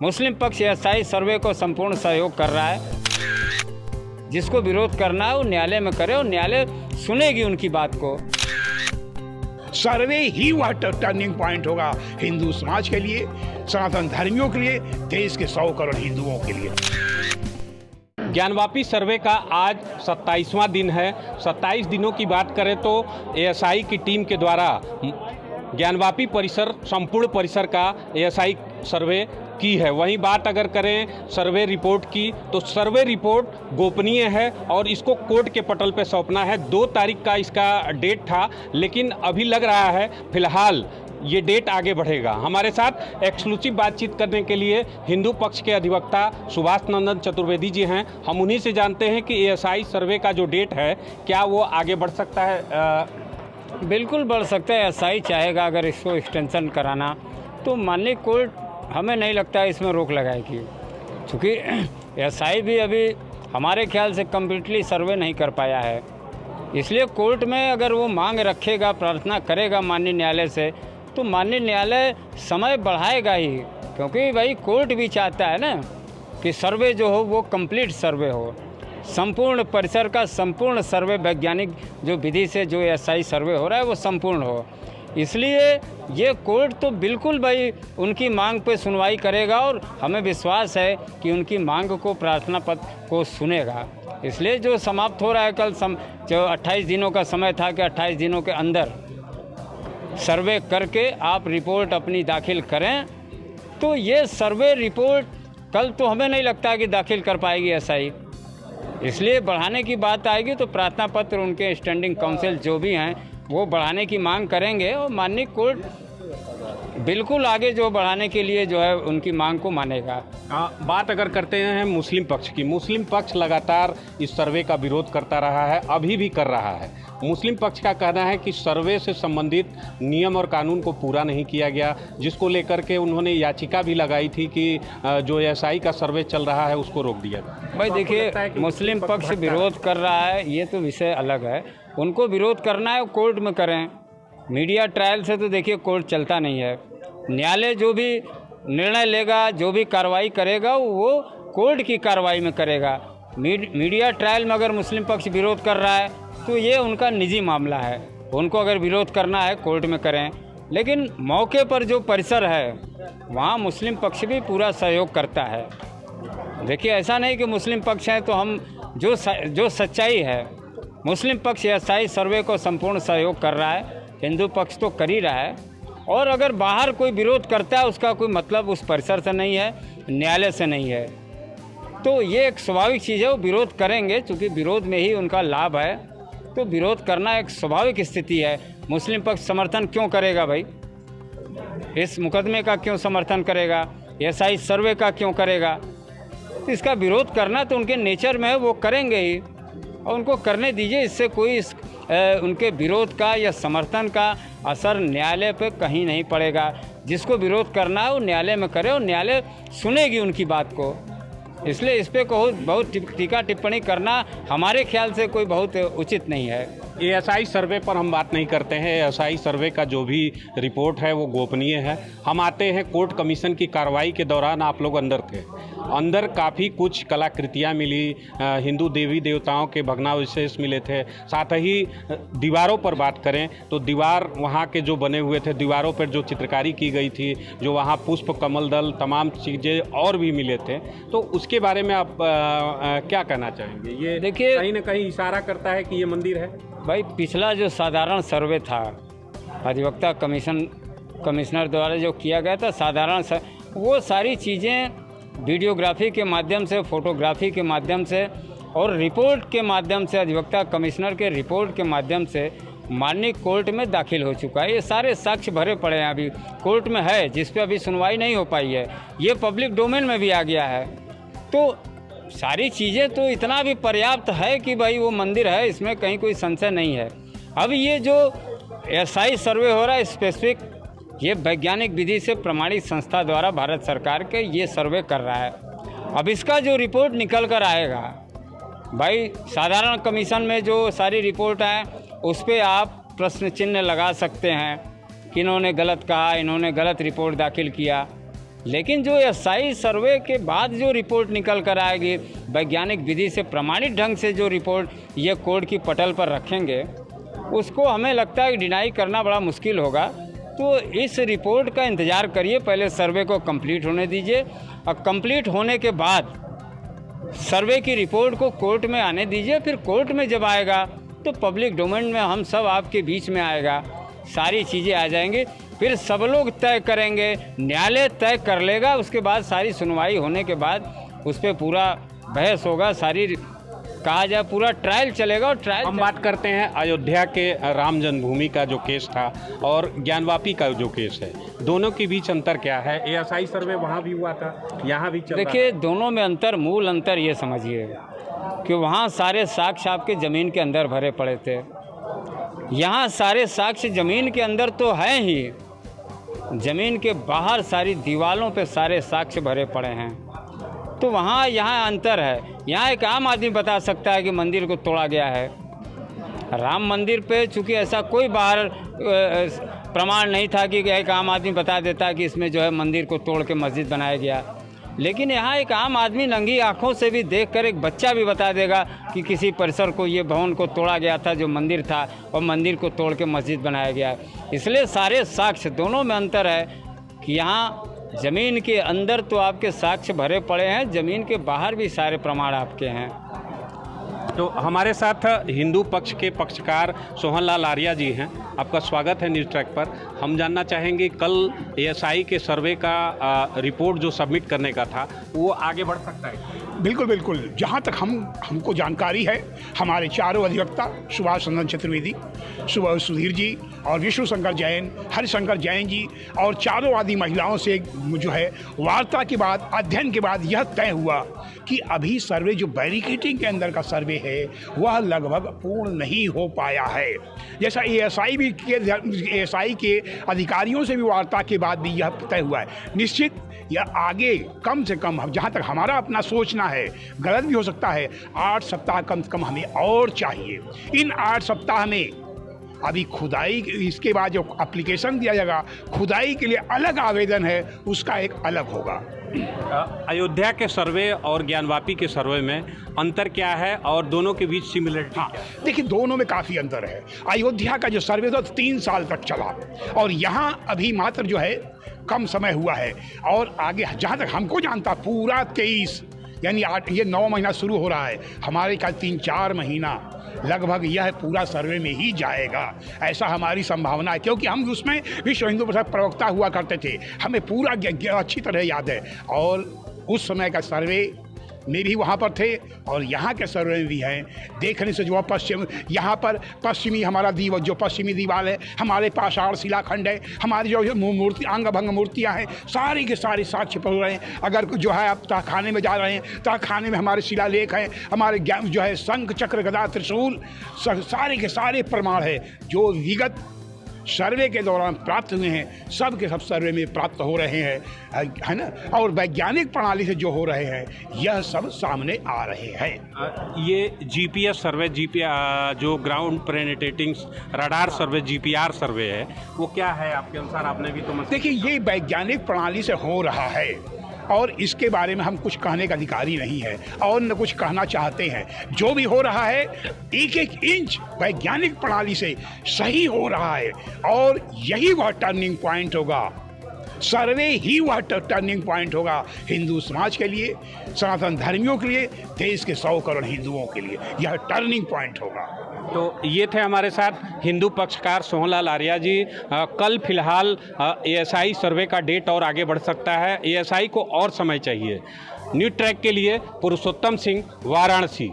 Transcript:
मुस्लिम पक्ष एएसआई सर्वे को संपूर्ण सहयोग कर रहा है। जिसको विरोध करना है वो न्यायालय में करे और न्यायालय सुनेगी उनकी बात को। सर्वे ही वह टर्निंग पॉइंट होगा हिंदू समाज के लिए, सनातन धर्मियों के लिए, देश के 100 करोड़ हिंदुओं के लिए। ज्ञानवापी सर्वे का आज 27वां दिन है। 27 दिनों की बात करें तो एएसआई की टीम के द्वारा ज्ञानवापी परिसर, संपूर्ण परिसर का एएसआई सर्वे की है। वहीं बात अगर करें सर्वे रिपोर्ट की तो सर्वे रिपोर्ट गोपनीय है और इसको कोर्ट के पटल पे सौंपना है। 2 तारीख का इसका डेट था, लेकिन अभी लग रहा है फिलहाल ये डेट आगे बढ़ेगा। हमारे साथ एक्सक्लूसिव बातचीत करने के लिए हिंदू पक्ष के अधिवक्ता सुभाष नंदन चतुर्वेदी जी हैं। हम उन्हीं से जानते हैं कि एएसआई सर्वे का जो डेट है क्या वो आगे बढ़ सकता है। बिल्कुल बढ़ सकता है। एएसआई चाहेगा अगर इसको एक्सटेंशन कराना तो माननीय कोर्ट, हमें नहीं लगता है इसमें रोक लगाएगी, क्योंकि एएसआई भी अभी हमारे ख्याल से कम्प्लीटली सर्वे नहीं कर पाया है। इसलिए कोर्ट में अगर वो मांग रखेगा, प्रार्थना करेगा माननीय न्यायालय से, तो माननीय न्यायालय समय बढ़ाएगा ही, क्योंकि भाई कोर्ट भी चाहता है ना कि सर्वे जो हो वो कंप्लीट सर्वे हो, संपूर्ण परिसर का संपूर्ण सर्वे, वैज्ञानिक जो विधि से जो एएसआई सर्वे हो रहा है वो संपूर्ण हो। इसलिए ये कोर्ट तो बिल्कुल भाई उनकी मांग पे सुनवाई करेगा और हमें विश्वास है कि उनकी मांग को, प्रार्थना पत्र को सुनेगा। इसलिए जो समाप्त हो रहा है कल जो 28 दिनों का समय था कि 28 दिनों के अंदर सर्वे करके आप रिपोर्ट अपनी दाखिल करें, तो ये सर्वे रिपोर्ट कल तो हमें नहीं लगता कि दाखिल कर पाएगी एएसआई। इसलिए बढ़ाने की बात आएगी तो प्रार्थना पत्र उनके स्टैंडिंग काउंसिल जो भी हैं वो बढ़ाने की मांग करेंगे और माननीय कोर्ट बिल्कुल आगे जो बढ़ाने के लिए जो है उनकी मांग को मानेगा। बात अगर करते हैं मुस्लिम पक्ष की, मुस्लिम पक्ष लगातार इस सर्वे का विरोध करता रहा है, अभी भी कर रहा है। मुस्लिम पक्ष का कहना है कि सर्वे से संबंधित नियम और कानून को पूरा नहीं किया गया, जिसको लेकर के उन्होंने याचिका भी लगाई थी कि जो एएसआई का सर्वे चल रहा है उसको रोक दिया जाए। भाई देखिए, मुस्लिम पक्ष विरोध कर रहा है, ये तो विषय अलग है। उनको विरोध करना है कोर्ट में करें। मीडिया ट्रायल से तो देखिए कोर्ट चलता नहीं है। न्यायालय जो भी निर्णय लेगा, जो भी कार्रवाई करेगा वो कोर्ट की कार्रवाई में करेगा। मीडिया ट्रायल में अगर मुस्लिम पक्ष विरोध कर रहा है तो ये उनका निजी मामला है। उनको अगर विरोध करना है कोर्ट में करें, लेकिन मौके पर जो परिसर है वहाँ मुस्लिम पक्ष भी पूरा सहयोग करता है। देखिए, ऐसा नहीं कि मुस्लिम पक्ष है तो हम जो सच्चाई है, मुस्लिम पक्ष एएसआई सर्वे को संपूर्ण सहयोग कर रहा है, हिंदू पक्ष तो कर ही रहा है। और अगर बाहर कोई विरोध करता है उसका कोई मतलब उस परिसर से नहीं है, न्यायालय से नहीं है। तो ये एक स्वाभाविक चीज़ है, वो विरोध करेंगे, क्योंकि विरोध में ही उनका लाभ है। तो विरोध करना एक स्वाभाविक स्थिति है। मुस्लिम पक्ष समर्थन क्यों करेगा भाई? इस मुकदमे का क्यों समर्थन करेगा? एएसआई सर्वे का क्यों करेगा? तो इसका विरोध करना तो उनके नेचर में है, वो करेंगे ही और उनको करने दीजिए। इससे कोई उनके विरोध का या समर्थन का असर न्यायालय पे कहीं नहीं पड़ेगा। जिसको विरोध करना है वो न्यायालय में करे और न्यायालय सुनेगी उनकी बात को। इसलिए इस पर बहुत टीका टिप्पणी करना हमारे ख्याल से कोई बहुत उचित नहीं है। एएसआई सर्वे पर हम बात नहीं करते हैं। एएसआई सर्वे का जो भी रिपोर्ट है वो गोपनीय है। हम आते हैं कोर्ट कमीशन की कार्रवाई के दौरान आप लोग अंदर थे। अंदर काफ़ी कुछ कलाकृतियाँ मिली, हिंदू देवी देवताओं के भग्नावशेष मिले थे। साथ ही दीवारों पर बात करें तो दीवार वहाँ के जो बने हुए थे, दीवारों पर जो चित्रकारी की गई थी, जो वहाँ पुष्प कमल दल तमाम चीज़ें और भी मिले थे। तो उसके बारे में आप क्या कहना चाहेंगे? ये देखिए कहीं ना कहीं इशारा करता है कि ये मंदिर है। भाई, पिछला जो साधारण सर्वे था अधिवक्ता कमिश्नर द्वारा जो किया गया था साधारण वो सारी चीज़ें वीडियोग्राफी के माध्यम से, फोटोग्राफी के माध्यम से और रिपोर्ट के माध्यम से, अधिवक्ता कमिश्नर के रिपोर्ट के माध्यम से माननीय कोर्ट में दाखिल हो चुका है। ये सारे साक्ष्य भरे पड़े हैं, अभी कोर्ट में है, जिस पे अभी सुनवाई नहीं हो पाई है। ये पब्लिक डोमेन में भी आ गया है। तो सारी चीज़ें तो इतना भी पर्याप्त है कि भाई वो मंदिर है, इसमें कहीं कोई संशय नहीं है। अब ये जो एएसआई सर्वे हो रहा है स्पेसिफिक, ये वैज्ञानिक विधि से प्रमाणित संस्था द्वारा भारत सरकार के ये सर्वे कर रहा है। अब इसका जो रिपोर्ट निकल कर आएगा, भाई साधारण कमीशन में जो सारी रिपोर्ट है उस पर आप प्रश्न चिन्ह लगा सकते हैं कि इन्होंने गलत कहा, इन्होंने गलत रिपोर्ट दाखिल किया, लेकिन जो एसआई सर्वे के बाद जो रिपोर्ट निकल कर आएगी, वैज्ञानिक विधि से प्रमाणित ढंग से जो रिपोर्ट ये कोर्ट की पटल पर रखेंगे, उसको हमें लगता है कि डिनाई करना बड़ा मुश्किल होगा। तो इस रिपोर्ट का इंतज़ार करिए, पहले सर्वे को कंप्लीट होने दीजिए और कंप्लीट होने के बाद सर्वे की रिपोर्ट को कोर्ट में आने दीजिए। फिर कोर्ट में जब आएगा तो पब्लिक डोमेन में हम सब आपके बीच में आएगा, सारी चीज़ें आ जाएंगी, फिर सब लोग तय करेंगे, न्यायालय तय कर लेगा। उसके बाद सारी सुनवाई होने के बाद उस पर पूरा बहस होगा, सारी कहा जाए पूरा ट्रायल चलेगा। और ट्रायल हम बात करते हैं अयोध्या के राम जन्मभूमि का जो केस था और ज्ञानवापी का जो केस है, दोनों के बीच अंतर क्या है? एएसआई सर्वे वहाँ भी हुआ था, यहाँ भी चल रहा है। देखिए, दोनों में अंतर, मूल अंतर ये समझिए कि वहाँ सारे साक्ष्य आपके ज़मीन के अंदर भरे पड़े थे, यहाँ सारे साक्ष्य ज़मीन के अंदर तो हैं ही, ज़मीन के बाहर सारी दीवारों पे सारे साक्ष्य भरे पड़े हैं। तो वहाँ यहाँ अंतर है। यहाँ एक आम आदमी बता सकता है कि मंदिर को तोड़ा गया है। राम मंदिर पे चूँकि ऐसा कोई बाहर प्रमाण नहीं था कि एक आम आदमी बता देता कि इसमें जो है मंदिर को तोड़ के मस्जिद बनाया गया, लेकिन यहाँ एक आम आदमी नंगी आँखों से भी देखकर, एक बच्चा भी बता देगा कि किसी परिसर को, ये भवन को तोड़ा गया था जो मंदिर था, और मंदिर को तोड़ के मस्जिद बनाया गया। इसलिए सारे साक्ष्य, दोनों में अंतर है कि यहाँ ज़मीन के अंदर तो आपके साक्ष्य भरे पड़े हैं, ज़मीन के बाहर भी सारे प्रमाण आपके हैं। तो हमारे साथ हिंदू पक्ष के पक्षकार सोहनलाल आर्या जी हैं। आपका स्वागत है न्यूज़ ट्रैक पर। हम जानना चाहेंगे, कल एएसआई के सर्वे का रिपोर्ट जो सबमिट करने का था, वो आगे बढ़ सकता है? बिल्कुल बिल्कुल। जहाँ तक हमको जानकारी है, हमारे चारों अधिवक्ता सुभाष चंद्र चतुर्वेदी, सुधीर जी और विष्णु शंकर जैन, हरिशंकर जैन जी और चारों आदि महिलाओं से जो है वार्ता के बाद, अध्ययन के बाद यह तय हुआ कि अभी सर्वे जो बैरिकेडिंग के अंदर का सर्वे है वह लगभग पूर्ण नहीं हो पाया है। जैसा एएसआई के अधिकारियों से भी वार्ता के बाद भी यह तय हुआ है। निश्चित यह आगे कम से कम, जहाँ तक हमारा अपना सोचना है, गलत भी हो सकता है, 8 सप्ताह कम से कम हमें और चाहिए। इन 8 सप्ताह में अभी खुदाई, इसके बाद जो एप्लीकेशन दिया जाएगा, खुदाई के लिए अलग आवेदन है, उसका एक अलग होगा। अयोध्या के सर्वे और ज्ञानवापी के सर्वे में अंतर क्या है और दोनों के बीच सिमिलरिटी? हाँ, देखिए, दोनों में काफ़ी अंतर है। अयोध्या का जो सर्वे था 3 साल तक चला और यहाँ अभी मात्र जो है कम समय हुआ है। और आगे जहाँ तक हमको जानता, पूरा 23 यानी 8, ये 9 महीना शुरू हो रहा है, हमारे का 3-4 महीना लगभग यह पूरा सर्वे में ही जाएगा, ऐसा हमारी संभावना है। क्योंकि हम उसमें विश्व हिंदू परिषद प्रवक्ता हुआ करते थे, हमें पूरा अच्छी तरह याद है। और उस समय का सर्वे में भी वहाँ पर थे और यहाँ के सर्वे में भी हैं। देखने से जो पश्चिम, यहाँ पर पश्चिमी हमारा जो पश्चिमी दीवार है, हमारे पाषाण शिलाखंड है, हमारी जो मूर्ति, अंग भंग मूर्तियाँ हैं, सारी के सारे साक्ष्य पढ़ रहे हैं। अगर जो है आप तहखाने में जा रहे हैं, तहखाने में हमारे शिलालेख हैं, हमारे जो है शंख चक्र गदा त्रिशूल, सारे के सारे प्रमाण है जो विगत सर्वे के दौरान प्राप्त हुए हैं, सब के सब सर्वे में प्राप्त हो रहे हैं, है ना। और वैज्ञानिक प्रणाली से जो हो रहे हैं, यह सब सामने आ रहे हैं। ये जीपीएस सर्वे, जो ग्राउंड पेनिट्रेटिंग रडार सर्वे, जीपीआर सर्वे है, वो क्या है आपके अनुसार? आपने भी तो देखिए, ये वैज्ञानिक प्रणाली से हो रहा है और इसके बारे में हम कुछ कहने का अधिकारी नहीं है और न कुछ कहना चाहते हैं। जो भी हो रहा है, एक इंच वैज्ञानिक प्रणाली से सही हो रहा है और यही वह टर्निंग पॉइंट होगा। सर्वे ही वह टर्निंग पॉइंट होगा हिंदू समाज के लिए, सनातन धर्मियों के लिए, देश के 100 करोड़ हिंदुओं के लिए यह टर्निंग पॉइंट होगा। तो ये थे हमारे साथ हिंदू पक्षकार सोहनलाल आर्या जी। कल फिलहाल एएसआई सर्वे का डेट और आगे बढ़ सकता है, एएसआई को और समय चाहिए। न्यूज़ ट्रैक के लिए पुरुषोत्तम सिंह, वाराणसी।